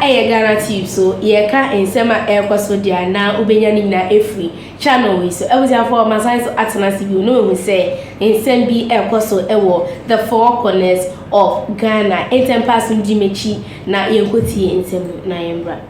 eye Ghanatube so ye ka ensema ekoso dia na ubenya ni na efri channel we so ebusia for my science atenase bi no we say ensem bi ekoso ewo the four corners of Ghana entempassum dimechi na yenkoti ensem na yembra.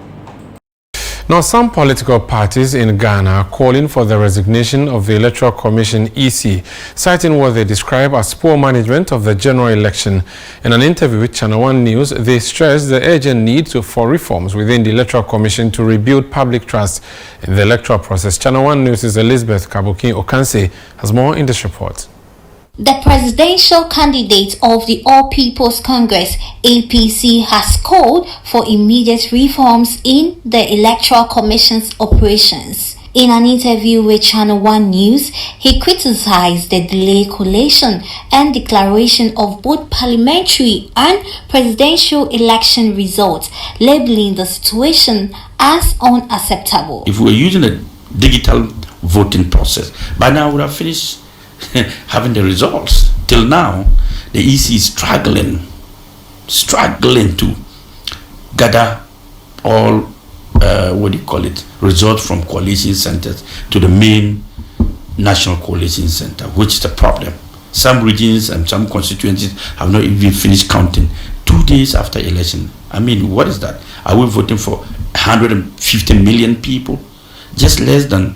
Now, some political parties in Ghana are calling for the resignation of the Electoral Commission (EC), citing what they describe as poor management of the general election. In an interview with Channel One News, they stressed the urgent need for reforms within the Electoral Commission to rebuild public trust in the electoral process. Channel One News' Elizabeth Kabukin Okanse has more in this report. The presidential candidate of the All People's Congress (APC) has called for immediate reforms in the Electoral Commission's operations. In an interview with Channel One News, he criticized the delayed collation and declaration of both parliamentary and presidential election results, labeling the situation as unacceptable. If we were using a digital voting process, by now we would have finished having the results. Till now, the EC is struggling to gather all results from coalition centers to the main national coalition center, which is the problem. Some regions and some constituencies have not even finished counting 2 days after election. I mean, what is that? Are we voting for 150 million people? Just less than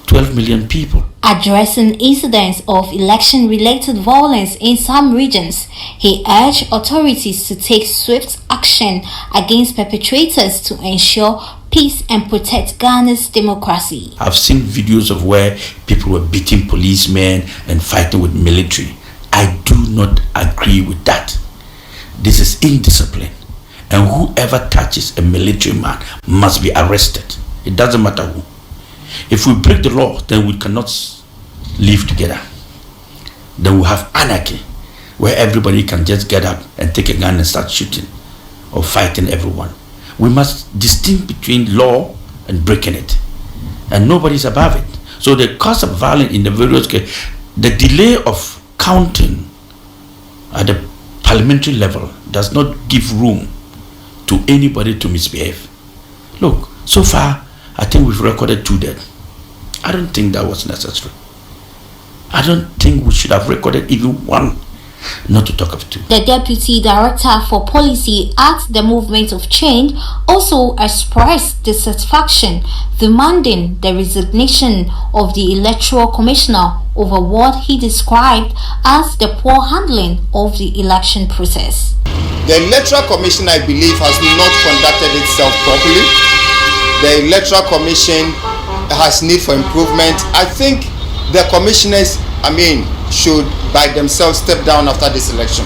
12 million people. Addressing incidents of election-related violence in some regions, he urged authorities to take swift action against perpetrators to ensure peace and protect Ghana's democracy. I've seen videos of where people were beating policemen and fighting with military. I do not agree with that. This is indiscipline, and whoever touches a military man must be arrested. It doesn't matter who. If we break the law, then we cannot live together. Then we have anarchy, where everybody can just get up and take a gun and start shooting or fighting everyone. We must distinguish between law and breaking it, and nobody's above it. So the cause of violence in the various cases, the delay of counting at the parliamentary level does not give room to anybody to misbehave. Look, so far, I think we've recorded 2 dead. I don't think that was necessary. I don't think we should have recorded even 1, not to talk of 2. The Deputy Director for Policy at the Movement of Change also expressed dissatisfaction, demanding the resignation of the Electoral Commissioner over what he described as the poor handling of the election process. The Electoral Commission, I believe, has not conducted itself properly. The Electoral Commission has need for improvement. I think the commissioners, should by themselves step down after this election.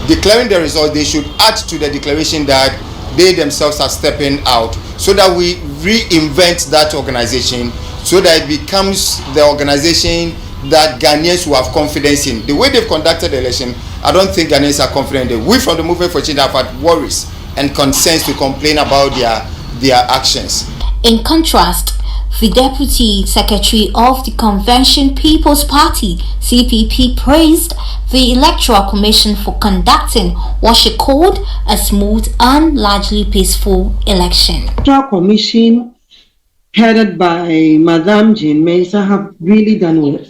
Declaring the result, they should add to the declaration that they themselves are stepping out, so that we reinvent that organization, so that it becomes the organization that Ghanaians will have confidence in. The way they've conducted the election, I don't think Ghanaians are confident. We from the Movement for Change have had worries and concerns to complain about their actions. In contrast, the Deputy Secretary of the Convention People's Party (CPP) praised the Electoral Commission for conducting what she called a smooth and largely peaceful election. The Electoral Commission, headed by Madame Jean Mensah, have really done well.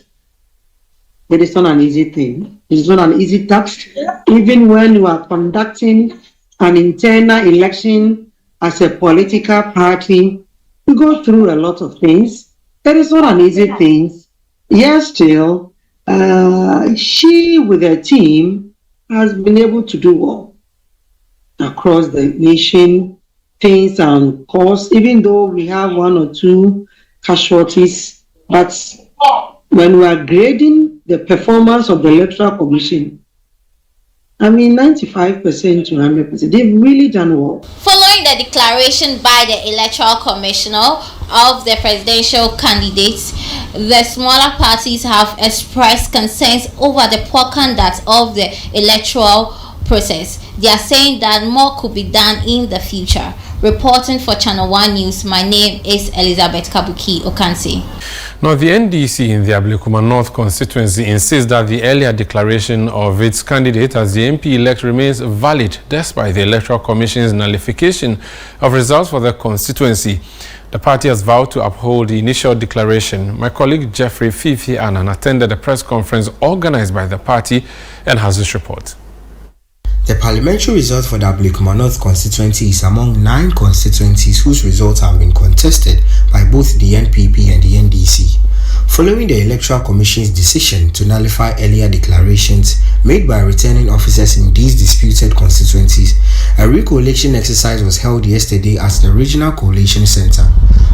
It is not an easy thing. It is not an easy task. Even when you are conducting an internal election as a political party, we go through a lot of things. It is not an easy thing. Yet still, she with her team has been able to do well across the nation. Things and course, even though we have 1 or 2 casualties, but when we are grading the performance of the Electoral Commission, 95% to 100%, they've really done well. Following the declaration by the Electoral Commissioner of the presidential candidates, the smaller parties have expressed concerns over the poor conduct of the electoral process. They are saying that more could be done in the future. Reporting for Channel 1 News, my name is Elizabeth Kabuki Okansi. Now, the NDC in the Ablekuma North constituency insists that the earlier declaration of its candidate as the MP-elect remains valid despite the Electoral Commission's nullification of results for the constituency. The party has vowed to uphold the initial declaration. My colleague Jeffrey Fifi Annan attended a press conference organized by the party and has this report. The parliamentary result for the Ablekuma North constituency is among 9 constituencies whose results have been contested by both the NPP and the NDC. Following the Electoral Commission's decision to nullify earlier declarations made by returning officers in these disputed constituencies, a recollation exercise was held yesterday at the Regional Collation Center.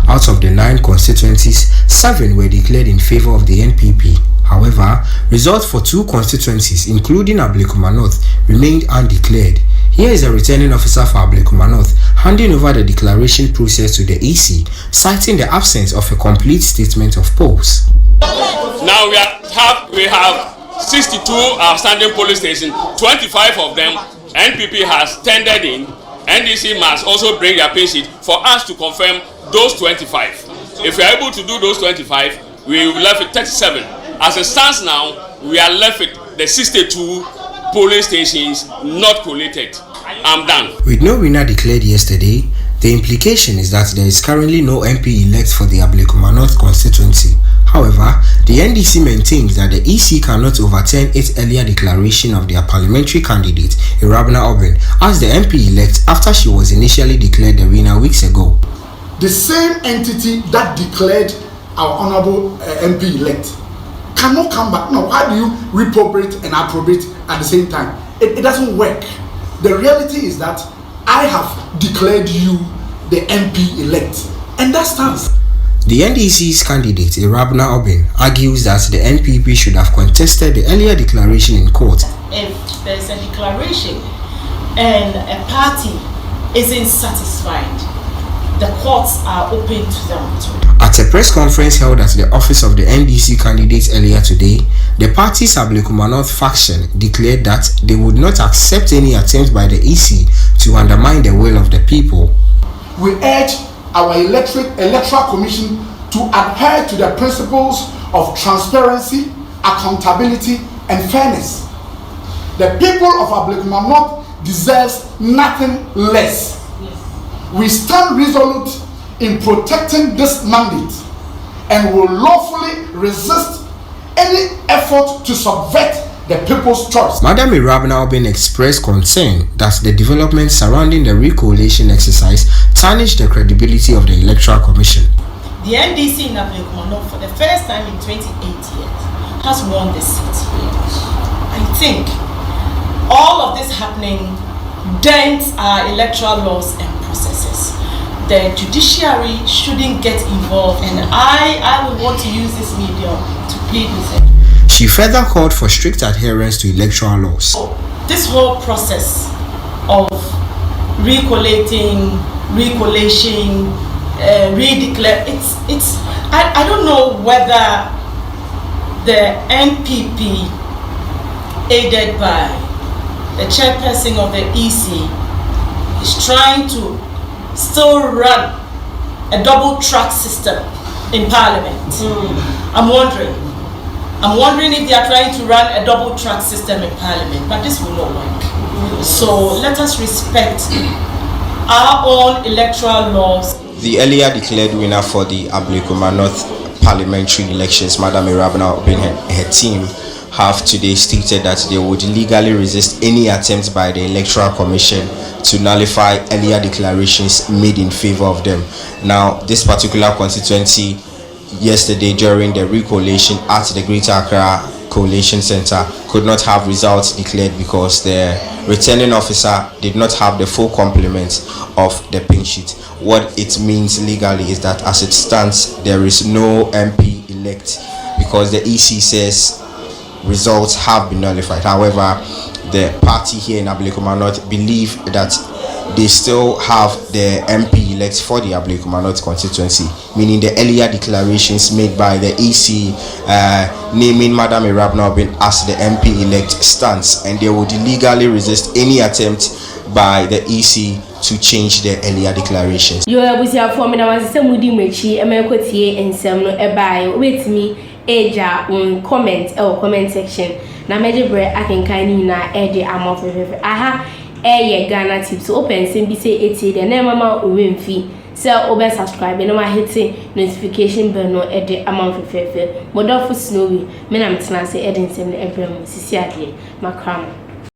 Out of the 9 constituencies, 7 were declared in favor of the NPP. However, results for 2 constituencies, including Ablekuma North, remained undeclared. Here is a returning officer for Ablekuma North handing over the declaration process to the EC, citing the absence of a complete statement of polls. Now we have 62 outstanding police stations, 25 of them NPP has tendered in. NDC must also bring their pay sheet for us to confirm those 25. If we are able to do those 25, we will left with 37. As it stands now, we are left with the 62 polling stations not collated. I'm done. With no winner declared yesterday, the implication is that there is currently no MP elect for the Ablekuma North constituency. However, the NDC maintains that the EC cannot overturn its earlier declaration of their parliamentary candidate, Irabna Obin, as the MP elect after she was initially declared the winner weeks ago. The same entity that declared our honorable MP elect cannot come back. Now, how do you reprobate and approbate at the same time? It doesn't work. The reality is that I have declared you the MP elect, and that stands. The NDC's candidate, Irabna Obin, argues that the NPP should have contested the earlier declaration in court. If there's a declaration and a party isn't satisfied, the courts are open to them too. At a press conference held at the office of the NDC candidate earlier today, the party's Ablekuma North faction declared that they would not accept any attempt by the EC to undermine the will of the people. We urge our electoral commission to adhere to the principles of transparency, accountability, and fairness. The people of Ablekuma North deserves nothing less. We stand resolute in protecting this mandate and will lawfully resist any effort to subvert the people's choice. Madam Irabna Obin expressed concern that the developments surrounding the recollation exercise tarnished the credibility of the Electoral Commission. The NDC in Ablekuma North for the first time in 28 years has won the seat here. I think all of this happening dents our electoral laws and processes. The judiciary shouldn't get involved, and I would want to use this medium to plead with it. She further called for strict adherence to electoral laws. This whole process of recollation, redeclare, I don't know whether the NPP, aided by the chairperson of the EC, is trying to still run a double-track system in Parliament. I'm wondering if they are trying to run a double-track system in Parliament, but this will not work. So let us respect our own electoral laws. The earlier declared winner for the Ablekuma North parliamentary elections, Madam Irabna Obin, her team have today stated that they would legally resist any attempts by the Electoral Commission to nullify earlier declarations made in favor of them. Now, this particular constituency, yesterday during the recollation at the Greater Accra Collation Center, could not have results declared because the returning officer did not have the full complement of the pin sheet. What it means legally is that as it stands, there is no MP elect because the EC says results have been nullified. However, the party here in Ablekuma North believe that they still have the MP elect for the Ablekuma North constituency, meaning the earlier declarations made by the EC naming Madam Irabna Obin as the MP elect stands, and they would legally resist any attempt by the EC to change their earlier declarations. You are forming our Samudi Mechi, Americotie, and Sam no Ebai, with me, Eja, on comment section. Na mejebre akenkan na ede amofefe aha Ghanatube so open sim say 80 the na mama owemfi so obe subscribe na ma hit notification bell no ede amofefe modofo snowy me na mtena say ede nsem na ebrem sisi ade makram.